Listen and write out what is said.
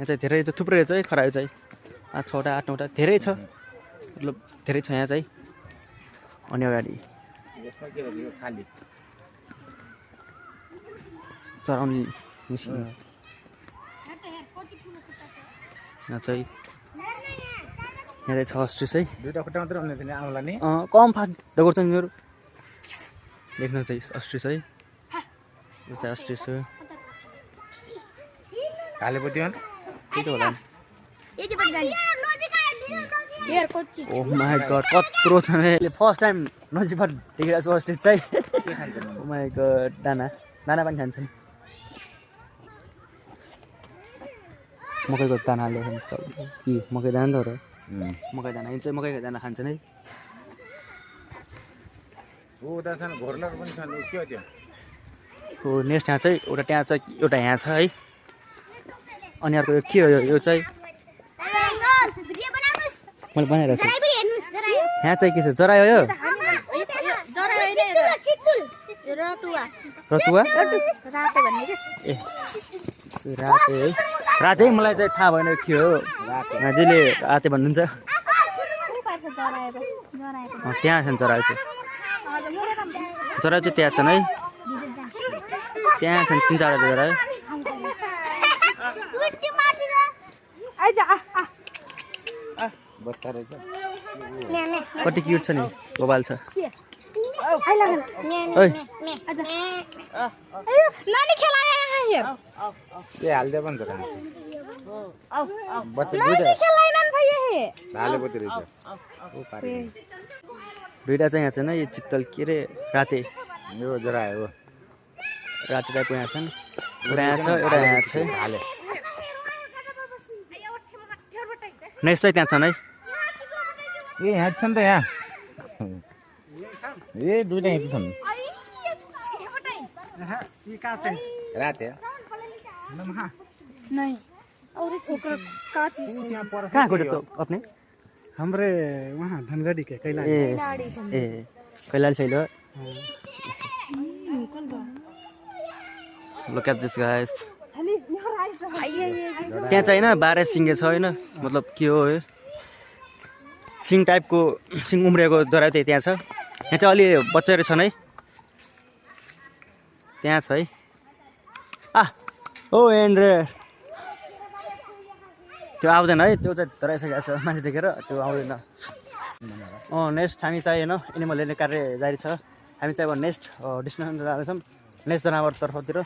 यहाँ चाहिँ धेरै त थुप्रै छ है खरायो चाहिँ 5 6वटा 8 9वटा धेरै छ मतलब धेरै छ यहाँ चाहिँ अनि अगाडि यसमा के हो यो खाली चराउने मिसिन यहाँ चाहिँ यहाँ छ अस्ट्रिच है दुईटा खुट्टा मात्र हुने थिएन आउँला नि कम फाट्दा गर्छ नि देख्न चाहिँ अस्ट्रिच है यो चाहिँ अस्ट्रिच हो कालेपति हो त्यही त होला ओह माई गड कत्रो छ नि फर्स्ट टाइम नजिकबाट देखेको छु अस्ट्रिच चाहिँ ओह माई गड दाना पनि खान्छन् मकैको दानाले खान्छ कि मकै दाना त हो मकै दाना यिन चाहिँ मकैको दाना खान्छन् है ओ दर्शन घोरलर पनि छ के हो त्यो हो नेक्स्ट यहाँ चाहिँ एउटा त्यहाँ छ एउटा यहाँ छ है अनि अर्को यो के हो यो चाहिँ मैले बनाइरहेको छु यहाँ चाहिँ के छ जरायो यो रतुवा ए राते है राते मलाई चाहिँ थाहा भएन के हो मान्छेले राते भन्नुहुन्छ त्यहाँ छन् जरायो चाहिँ जरायो चाहिँ त्यहाँ छन् है त्यहाँ छन् 3-4 जरायो बच्चा रहेछ कति क्युट छ नि गोबाल छ ए हाल्दै पनि छ बच्चा कालेपति रहेछ दुईटा चाहिँ यहाँ छन् है यो चित्तल के अरे राते यो जरा हो राते टाइपको यहाँ छन् एउटा यहाँ छ एउटा यहाँ छ हाले नेक्स्ट चाहिँ त्यहाँ छन् है ए यहाँ छ नि त यहाँ ए दुईटा यहाँ छन् राते कहाँ गयो त अपने हमरे वहाँ धनगढ़ी के कैलाश ए कैलाली छैन Look at this guys त्यहाँ चाहिँ होइन 12 सिङ्गे छ होइन मतलब के हो सिङ टाइपको सिङ उम्रेको जरा चाहिँ त्यहाँ छ यहाँ चाहिँ अलि बच्चाहरू छन् है त्यहाँ छ है ओ एन्ड्रे त्यो आउँदैन है त्यो चाहिँ धराइसकेको छ मान्छे देखेर त्यो आउँदैन नेक्स्ट हामी चाहिँ होइन एनिमल हेर्ने कार्य जारी छ हामी चाहिँ अब नेक्स्ट डेस्टिनेसन जाँदैछौँ नेक्स्ट जनावरतर्फतिर